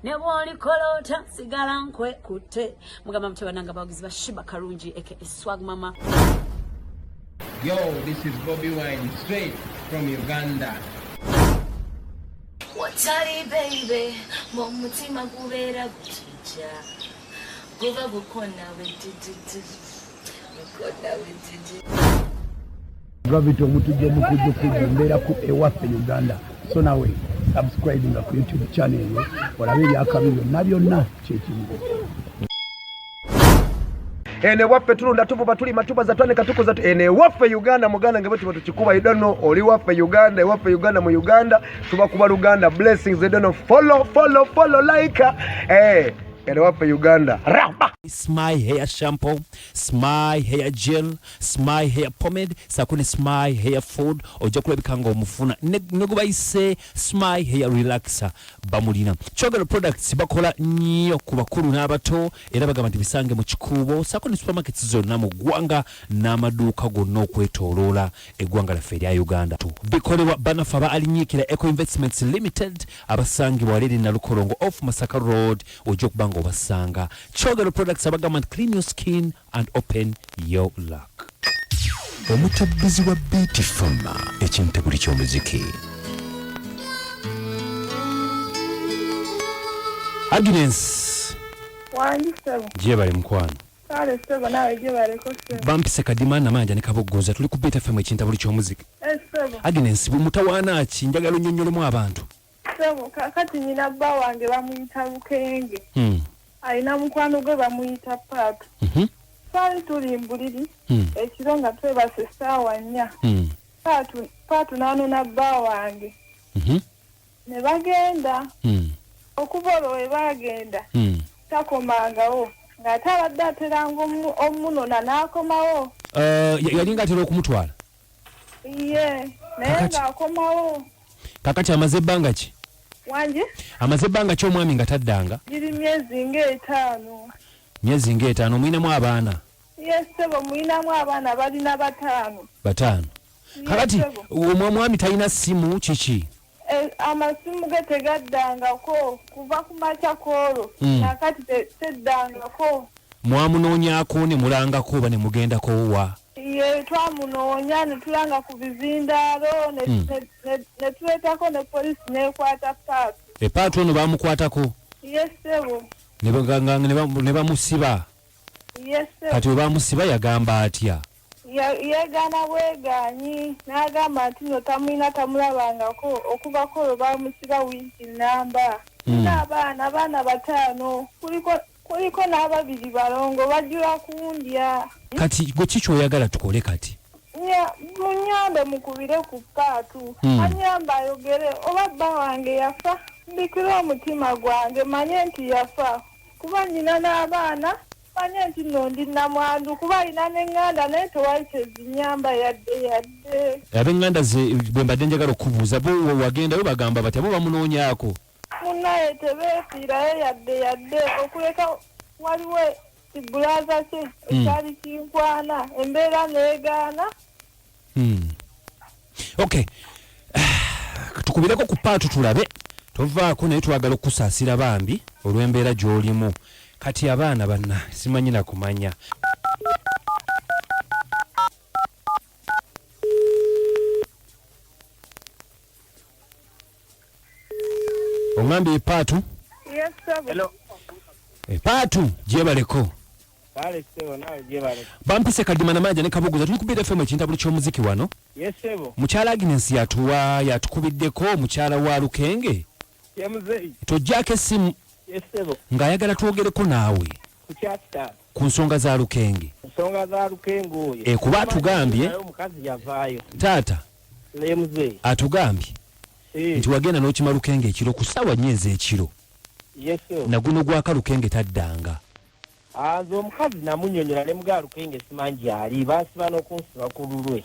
Nebwoli kolota sigala nkwe kute mugamba mutabananga bagizi bashiba karungi aka Swag Mama. Yo, this is Bobby Wine straight from Uganda. Watari baby, mumutima kubera guchicha. Kuva gukona wetiti. Gukona wetiti. Gravity omutuje mukuje kumbera ku ewaffe Uganda. So nawe subscribing ku YouTube channel yo olabe byakabiro nabyonna kyekimu. Ene waffe tulunda tuvuba tuli matuba za twane katuko za ene waffe Uganda muganda ngebe tuba tukikuba I don't know oli waffe Uganda waffe Uganda mu Uganda tuba kuba Uganda blessings I don't know follow like ene waffe Uganda ramba Smile hair shampoo, Smile hair gel, Smile hair pomade, sakune Smile hair food, oja kulabika nga omufuna. Neguba ise Smile hair relaxer bamulina. Chogero products bakola nnyo ku bakulu n'abato era bagamba nti bisange mu kikubo. Sakune supermarkets zonna mu ggwanga n'amaduuka gonna okwetooloola eggwanga lyaffe erya Uganda. Bikolebwa banafa ba alinyiikira Eco Investments Limited abasangibwa Walere na Lukolongo off Masaka Road oja okubanga obasanga. Chogero products abagamba clean your skin and open your luck. Omutabbizi wa Beat Fama ekinteguli ky'omuziki. Agnes Wandisebo je bali mukwano kale sebo nawe je bali ko sebo bampise kadima na manja ne kabogoza tuli ku Beat Fama ekinteguli ky'omuziki. Sebo Agnes mutawana ki njagala nnyonnyolemu abantu. Sebo kakati nyina bba wange bamuyita Lukenge. Aina mukwano gwe bamuyita Paatu. Sali tuli mbuliri ekiro nga twebase ssaawa 4. Paatu n'anona bba wange ne bagenda okuva olwo we bagenda takomangawo ng'ate abadde ateranga omunona n'akomawo. Yali ng'atera okumutwala? Iye naye ng'akomawo. Kakati amaze ebbanga ki? Wanje? Amaze ebbanga ki omwami nga taddanga? Giri myezi nga 5. Myezi nga 5 mulinamu abaana? Yes, sebo mulinamu abaana balina 5. 5. Kakati omwami talina simu kiki? Amasimu ge tegaddangako kuva ku makya koolo nakati teddangako. Mwamunoonyako ne mulangako oba ne mugendako wa? Ye twamunoonya ne tulanga ku bizindaalo ne tuleetako ne poliisi n'ekwata Paatu. Paatu ono baamukwatako? Yes, sebo. Ne bamusiba? Yes, sebo. Kati we baamusiba yagamba atya? Yeegaana bwegaanyi n'agamba nti no tamulabangako okuvako olwo baamusiba wiiki nnamba. N'abaana 5 kuliko n'ababiri balongo bajjula kundya. Kati gwe kiki oyagala tukole kati? Munyambe mukubire ku Paatu. Anyamba ayogere oba bba wange yafa. Mbikira omutima gwange manye nti yafa. Kuba nina n'abaana manye nti nno ndi namwandu kuba alina n'eŋŋanda naye tewali zinyamba yadde. Ab'eŋŋanda ze bwe mbadde njagala okubuuza bo wagendayo bagamba batya bo bamunoonyaako? Munnaye tebeefiirayo yadde okuleka waliwo kibulaza kye ekyali kinkwana embeera neegaana. Okay. Tukubireko ku Paatu tulabe tovaako naye twagala okusaasira bambi olw'embeera gy'olimu. Kati abaana banna simanyi na kumanya. Omwambi Paatu? Yes, sir. Hello. Paatu jebaleko. Kale sebo nawe jebaleko. Bampise kadima na manja ne kabogoza tuli ku Beat FM ekintabuli ky'omuziki wano. Yes, sebo. Mukyala Agnes yatukubiddeko mukyala wa Lukenge. Yemuzeyi. Tojjako essimu. Yes, sebo. Ng'ayagala twogereko naawe. Kukyata. Ku nsonga za Lukenge. Nsonga za Lukenge oyo. Kuba atugambye. Omukazi yavaayo. Taata. Yemuzeyi. Atugambye. Nti wagenda n'okima Lukenge ekiro ku ssaawa 4 ekiro. Yes, sir. Naguno gwaka Lukenge taddanga. Nze omukazi namunnyonnyola ne mugaa Lukenge simanji ali baasiba n'okunsiba ku lulwe.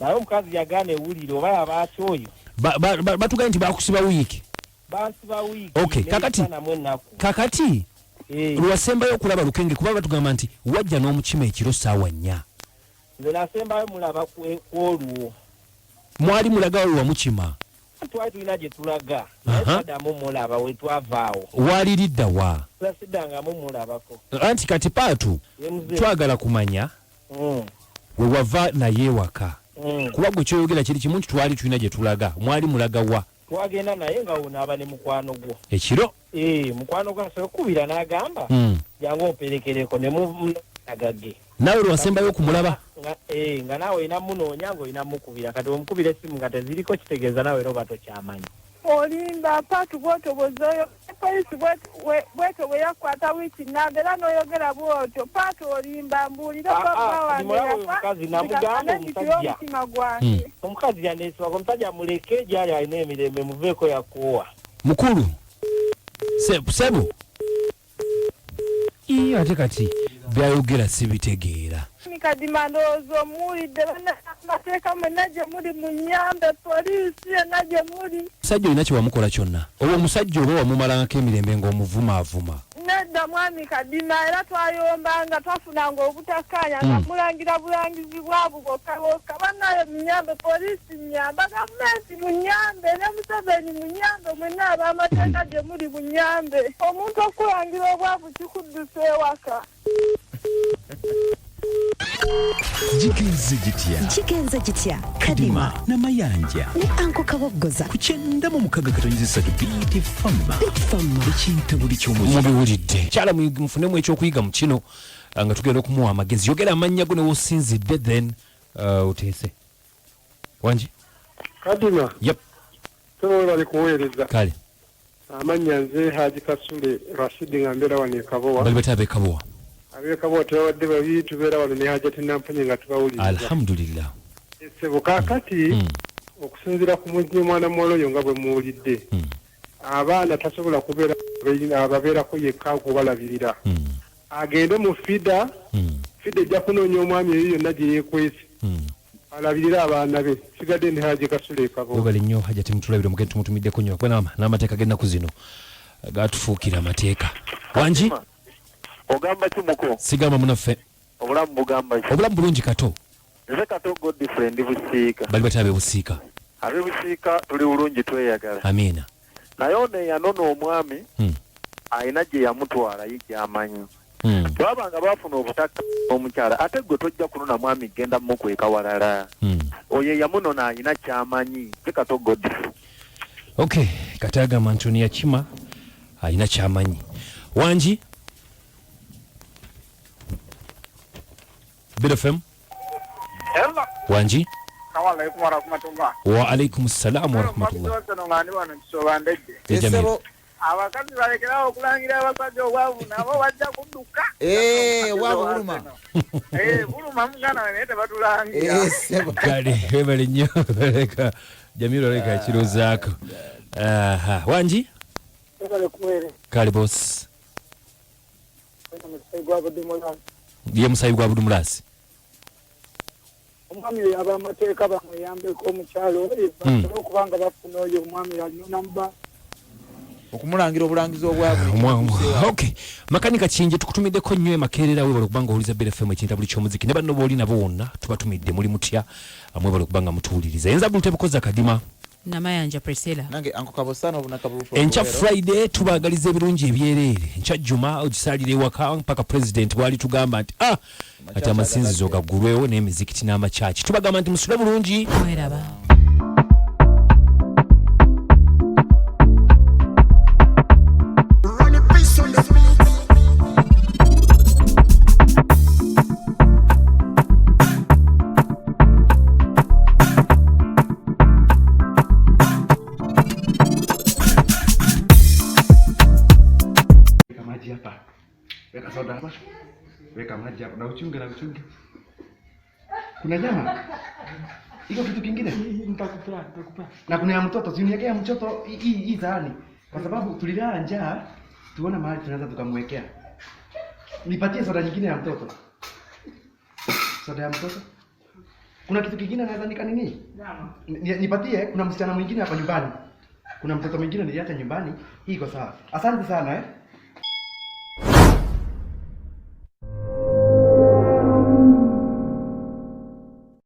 Naye omukazi yagaana ewulire oba yabaaki oyo. Batugambye nti bakusiba wiiki. Bansiba wiiki. Okay, kakati lwasembayo okulaba Lukenge kuba batugamba nti wajja n'omukima ekiro ssaawa 4. Nze nasembayo mulaba ku olwo. Mwali mulaga wa mukima. Twali tulina gye tulaga. Adamu mulaba we twavaawo. Waliridda wa. Twasidanga mu mulabako. Anti kati Paatu twagala kumanya. We wava naye waka. Kuba gwe kyoyogera kiri kimu nti twali tulina gye tulaga. Mwali mulaga wa. Twagenda naye nga wonaaba ne mukwano gwo. Ekiro? Mukwano gwo asokubira n'agamba. Jangu operekereko ne munagage. Nawe lwasembayo okumulaba? Nga naawe ina munoonya ng'olina mukubira kati omukubira essimu nga teziriko kitegeeza naawe era oba tokyamanyi. Olimba Paatu bw'otobozayo poliisi bw'etyo bwe yakwata wiiki namba era n'oyogera bw'otyo Paatu olimba mbuulira baba wange omukazi namugamba omutima gwange. Omukazi yaneesibako omusajja muleke gyali alina emirembe muveeko yakuwa. Mukulu Sebu ate kati byayogera sibitegeera. Kadima ndowooza omuwulidde bannamateeka mwenna gye muli mu nnyambe poliisi yenna gye muli. Omusajja olina kye wamukola kyonna oba omusajja oba wamumalangako emirembe ng'omuvumaavuma? Nedda mwami Kadima era twayombanga twafunanga obutakkaanya nga mulangira bulangizi bwabwo bwokka bannayo mu nnyambe poliisi nnyamba gavumenti mu nnyambe ne Museveni mu nnyambe mwenna ab'amateeka gye muli mu nnyambe. Omuntu okulangira obwavu kikuddusa ewaka. Jigenze gitya Kadima n'amayanja ne Anko Kabogoza ku 96 BT Fama ekintu buli ky'omuziki mubiwulidde kyala mufunemu ekyokuyiga mu kino nga tugenda okumuwa amagezi yogera amannya go ne wosinzidde then uteese wanji Kadima yep so bali kuweereza kale amannya nze Haji Kasule Rashid ngambera wane Kabowa bali batabe Kabowa abeka bote wadde babi tubeera wano ne Hajati nampanye nga tubawuliriza alhamdulillah sebo kakati okusinzira ku mujje mwana mwoloyo nga bwe muwulidde abaana tasobola kubeera ababeerako yekka okubalabirira agende mu fida ejja kunoonya omwami eyo yonna gye yeekwese alabirira abaana be sigadde ne Haji Kasule Kabowa bali nnyo Hajati mutulabire mugende tumutumiddeko nnyo kwe n'amateeka g'ennaku zino gatufuukira amateeka wanji ogamba kimuko sigamba munaffe obulamu bugamba ki obulamu bulungi kato nze kato Godfrey Busiika bali batabe Busiika abe Busiika tuli bulungi tweyagala amina naye ono yanona omwami ayina gye yamutwala y'amanyi twabanga baafuna obutaka omukyala ate gwe tojja kunona mwami genda mukweka walala oyo yamunona ayina kyamanyi ze kato Godfrey okay katagamba Antoni yakima ayina kyamanyi wanji BFM Hello wanji Assalamualaikum warahmatullah wa alaikum assalam warahmatullah Esebo abakazi balekerawo okulangira abasajja obwavu nabo bajja kudduka wabuluma buluma mugana naye tebatulangira kale webale nnyo leka Jamiru leka ekirozaako wanji kale boss ye musayi gwa Budumulasi omwami ab'amateeka bamuyambeko omukyalo oyo okubanga bafuna oyo omwami alina mba okumulangira obulangizi obwavu okay makanika kinje tukutumiddeko nnyo emakerera we bali kubanga oliza BFM ekinta buli ky'omuziki ne banno booli nabo wonna tubatumidde muli mutya amwe bali kubanga mutuwuliriza yenza buli tebukoza Kadima namayanja Priscilla nange Anko Kabosana obuna kabulufu encha Friday tubagaliza ebirungi ebyerere encha Juma ogisalire waka mpaka president wali tugamba nti ati amasinzizo gaggulwewo n'emizikiti n'amachachi tubagamba nti musule bulungi mweraba Weka maji hapo na uchunge. Kuna nyama? Iko kitu kingine? Nitakupa. Na kuna ya mtoto, uniwekea mtoto hii sahani. Kwa sababu tulilala njaa, tuona mahali tunaweza tukamwekea. Nipatie soda nyingine ya mtoto. Soda ya mtoto? Kuna kitu kingine naweza nikanini? Nipatie, kuna msichana mwingine hapa nyumbani. Kuna mtoto mwingine niliacha nyumbani. Hii iko sawa. Asante sana